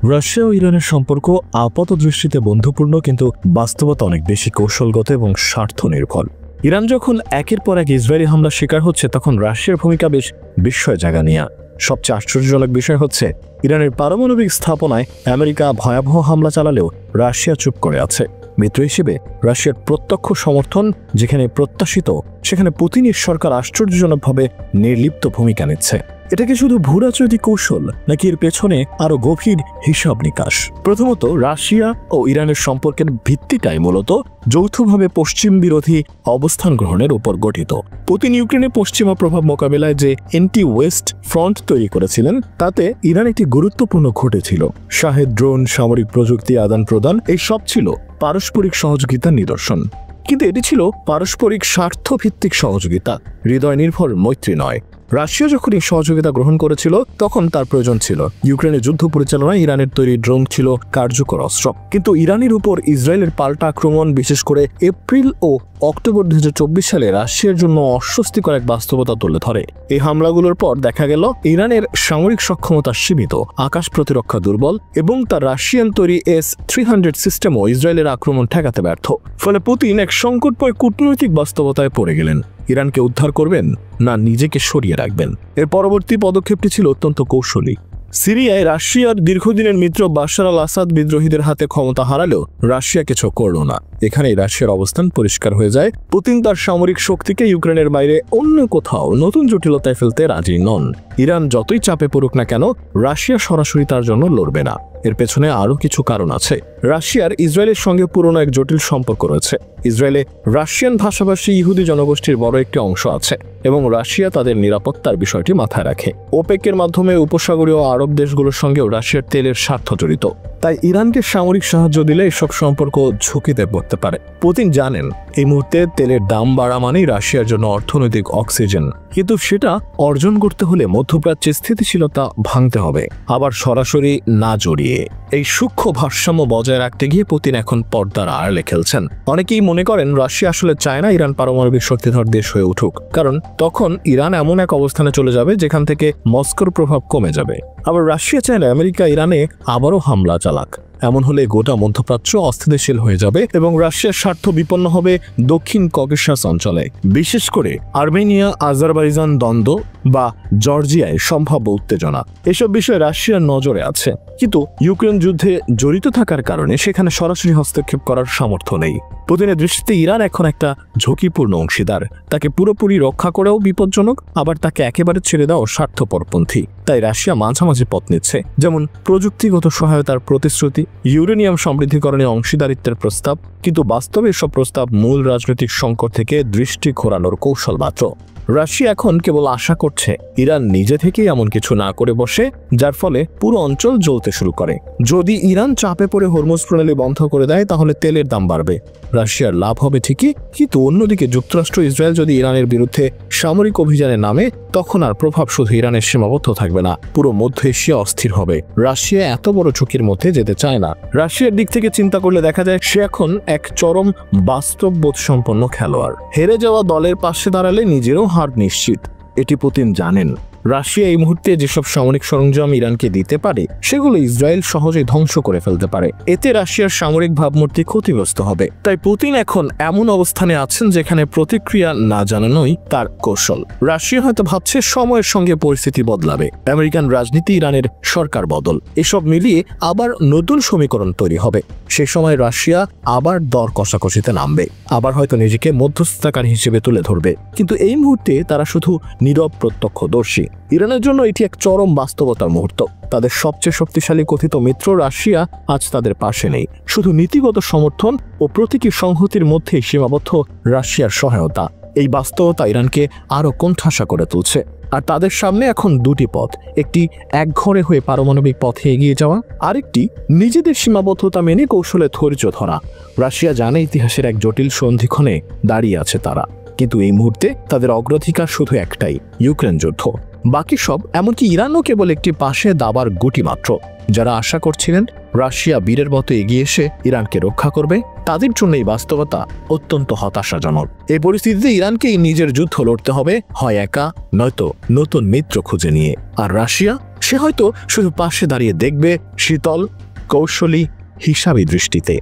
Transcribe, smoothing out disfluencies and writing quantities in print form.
Russia ও ইরানের সম্পর্ক আপাত দৃষ্টিতে বন্ধুপূর্ণ, কিন্তু বাস্তবতা অনেক বেশি কৌশলগত এবং স্বার্থ নির্ভর। ইরান যখন একের পর এক ইসরায়েলি হামলার শিকার হচ্ছে, তখন রাশিয়ার ভূমিকা বেশ বিস্ময় জাগা নিয়ে। সবচেয়ে আশ্চর্যজনক বিষয় হচ্ছে, ইরানের পারমাণবিক স্থাপনায় আমেরিকা ভয়াবহ হামলা চালালেও রাশিয়া চুপ করে আছে। মিত্র হিসেবে রাশিয়ার প্রত্যক্ষ সমর্থন যেখানে প্রত্যাশিত, সেখানে পুতিনের সরকার আশ্চর্যজনকভাবে নির্লিপ্ত ভূমিকা নিচ্ছে। এটা কি শুধু ভূরাজনৈতিক কৌশল, নাকি এর পেছনে আরো গভীর হিসাব নিকাশ? প্রথমত, রাশিয়া ও ইরানের সম্পর্কের ভিত্তিটাই মূলত যৌথভাবে পশ্চিম বিরোধী অবস্থান গ্রহণের উপর গঠিত। পুতিন ইউক্রেনে পশ্চিমা প্রভাব মোকাবেলায় যে অ্যান্টি ওয়েস্ট ফ্রন্ট তৈরি করেছিলেন, তাতে ইরান একটি গুরুত্বপূর্ণ ঘটেছিল। শাহেদ ড্রোন, সামরিক প্রযুক্তি আদান প্রদান, এই সব ছিল পারস্পরিক সহযোগিতার নিদর্শন। কিন্তু এটি ছিল পারস্পরিক স্বার্থভিত্তিক সহযোগিতা, হৃদয় নির্ভর মৈত্রী নয়। রাশিয়া যখন এই সহযোগিতা গ্রহণ করেছিল, তখন তার প্রয়োজন ছিল ইউক্রেনের যুদ্ধ পরিচালনায় ইরানের তৈরি ড্রোন ছিল কার্যকর অস্ত্র। কিন্তু ইরানের উপর ইসরায়েলের পাল্টা আক্রমণ, বিশেষ করে এপ্রিল ও অক্টোবর 2024 সালে রাশিয়ার জন্য অস্বস্তিকর এক বাস্তবতা তুলে ধরে। এই হামলাগুলোর পর দেখা গেল ইরানের সামরিক সক্ষমতা সীমিত, আকাশ প্রতিরক্ষা দুর্বল এবং তার রাশিয়ান তৈরি S-300 সিস্টেমও ইসরায়েলের আক্রমণ ঠেকাতে ব্যর্থ। ফলে পুতিন এক সংকটময় কূটনৈতিক বাস্তবতায় পড়ে গেলেন। ইরানকে উদ্ধার করবেন না নিজেকে সরিয়ে রাখবেন? এর পরবর্তী পদক্ষেপটি ছিল অত্যন্ত কৌশলী। সিরিয়ায় রাশিয়ার দীর্ঘদিনের মিত্র বাশার আল আসাদ বিদ্রোহীদের হাতে ক্ষমতা হারালেও রাশিয়া কিছু করল না। এখানেই রাশিয়ার অবস্থান পরিষ্কার হয়ে যায়। পুতিন তার সামরিক শক্তিকে ইউক্রেনের বাইরে অন্য কোথাও নতুন জটিলতায় ফেলতে রাজি নন। ইরান যতই চাপে পড়ুক না কেন, রাশিয়া সরাসরি তার জন্য লড়বে না। এর পেছনে আরও কিছু কারণ আছে। রাশিয়ার ইসরায়েলের সঙ্গে পুরনো এক জটিল সম্পর্ক রয়েছে। ইসরায়েলে রাশিয়ান ভাষাভাষী ইহুদি জনগোষ্ঠীর বড় একটি অংশ আছে এবং রাশিয়া তাদের নিরাপত্তার বিষয়টি মাথায় রাখে। ওপেকের মাধ্যমে উপসাগরীয় আরব দেশগুলোর সঙ্গেও রাশিয়ার তেলের স্বার্থ জড়িত। তাই ইরানকে সামরিক সাহায্য দিলে এসব সম্পর্ক ঝুঁকিতে পড়তে পারে। পুতিন জানেন এই মুহূর্তে তেলের দাম বাড়া মানেই রাশিয়ার জন্য অর্থনৈতিক অক্সিজেন, কিন্তু সেটা অর্জন করতে হলে মধ্যপ্রাচ্যের স্থিতিশীলতা ভাঙতে হবে, আবার সরাসরি না জড়িয়ে। এই সূক্ষ্ম ভারসাম্য বজায় রাখতে গিয়ে পুতিন এখন পর্দার আড়ালে খেলছেন। অনেকেই মনে করেন রাশিয়া আসলে চায় না ইরান পারমাণবিক শক্তিধর দেশ হয়ে উঠুক, কারণ তখন ইরান এমন এক অবস্থানে চলে যাবে যেখান থেকে মস্কোর প্রভাব কমে যাবে। আবার রাশিয়া চাইলে আমেরিকা ইরানে আবারও হামলা চালাক। এমন হলে গোটা মধ্যপ্রাচ্য অস্থিতিশীল হয়ে যাবে এবং রাশিয়ার স্বার্থ বিপন্ন হবে দক্ষিণ ককেশাস অঞ্চলে, বিশেষ করে আর্মেনিয়া আজারবাইজান দ্বন্দ্ব বা জর্জিয়ায় সম্ভাব্য উত্তেজনা। এসব বিষয়ে রাশিয়ার নজরে আছে, কিন্তু ইউক্রেন যুদ্ধে জড়িত থাকার কারণে সেখানে সরাসরি হস্তক্ষেপ করার সামর্থ্য নেই। পুতিনের দৃষ্টিতে ইরান এখন একটা ঝুঁকিপূর্ণ অংশীদার। তাকে পুরোপুরি রক্ষা করেও বিপজ্জনক, আবার তাকে একেবারে ছেড়ে দেওয়া স্বার্থপরপন্থী। তাই রাশিয়া মাঝামাঝি পথ নিচ্ছে, যেমন প্রযুক্তিগত সহায়তার প্রতিশ্রুতি, ইউরেনিয়াম সমৃদ্ধিকরণে অংশীদারিত্বের প্রস্তাব, কিন্তু বাস্তবে এসব প্রস্তাব মূল রাজনৈতিক সংকট থেকে দৃষ্টি ঘোরানোর কৌশল মাত্র। রাশিয়া এখন কেবল আশা করছে ইরান নিজে থেকেই এমন কিছু না করে বসে, যার ফলে পুরো অঞ্চল জ্বলতে শুরু করে। যদি ইরান চাপে পড়ে হরমুজ প্রণালী বন্ধ করে দেয়, তাহলে তেলের দাম বাড়বে, রাশিয়ার লাভ হবে ঠিকই, কিন্তু অন্যদিকে যুক্তরাষ্ট্র ইসরায়েল যদি ইরানের বিরুদ্ধে সামরিক অভিযানে নামে, তখন আর প্রভাব শুধু ইরানের সীমাবদ্ধ থাকবে না, পুরো মধ্য এশিয়া অস্থির হবে। রাশিয়া এত বড় ঝুঁকির মধ্যে যেতে চায় না। রাশিয়ার দিক থেকে চিন্তা করলে দেখা যায় সে এখন এক চরম বাস্তববোধ সম্পন্ন খেলোয়াড়। হেরে যাওয়া দলের পাশে দাঁড়ালে নিজেরও হার নিশ্চিত, এটি পুতিন জানেন। রাশিয়া এই মুহূর্তে যেসব সামরিক সরঞ্জাম ইরানকে দিতে পারে, সেগুলো ইসরায়েল সহজে ধ্বংস করে ফেলতে পারে। এতে রাশিয়ার সামরিক ভাবমূর্তি ক্ষতিগ্রস্ত হবে। তাই পুতিন এখন এমন অবস্থানে আছেন যেখানে প্রতিক্রিয়া না জানানোই তার কৌশল। রাশিয়া হয়তো ভাবছে সময়ের সঙ্গে পরিস্থিতি বদলাবে, আমেরিকান রাজনীতি, ইরানের সরকার বদল, এসব মিলিয়ে আবার নতুন সমীকরণ তৈরি হবে। সে সময় রাশিয়া আবার দর কষাকষিতে নামবে, আবার হয়তো নিজেকে মধ্যস্থতাকারী হিসেবে তুলে ধরবে। কিন্তু এই মুহূর্তে তারা শুধু নীরব প্রত্যক্ষদর্শী। ইরানের জন্য এটি এক চরম বাস্তবতার মুহূর্ত। তাদের সবচেয়ে শক্তিশালী কথিত মিত্র রাশিয়া আজ তাদের পাশে নেই। শুধু নীতিগত সমর্থন ও প্রতীকী সংহতির মধ্যেই সীমাবদ্ধ রাশিয়ার সহায়তা। এই বাস্তবতা ইরানকে আরও কোণঠাসা করে তুলছে। আর তাদের সামনে এখন দুটি পথ, একটি একঘরে হয়ে পারমাণবিক পথে এগিয়ে যাওয়া, আরেকটি নিজেদের সীমাবদ্ধতা মেনে কৌশলে ধৈর্য ধরা। রাশিয়া জানে ইতিহাসের এক জটিল সন্ধিক্ষণে দাঁড়িয়ে আছে তারা, কিন্তু এই মুহূর্তে তাদের অগ্রাধিকার শুধু একটাই, ইউক্রেন যুদ্ধ। বাকি সব, এমনকি ইরানও কেবল একটি পাশে দাবার গুটি মাত্র। যারা আশা করছিলেন রাশিয়া বীরের মতো এগিয়ে এসে ইরানকে রক্ষা করবে, তাদের জন্য এই বাস্তবতা অত্যন্ত হতাশাজনক। এই পরিস্থিতিতে ইরানকেই নিজের যুদ্ধ লড়তে হবে, হয় একা নয়তো নতুন মিত্র খুঁজে নিয়ে। আর রাশিয়া, সে হয়তো শুধু পাশে দাঁড়িয়ে দেখবে, শীতল কৌশলী হিসাবী দৃষ্টিতে।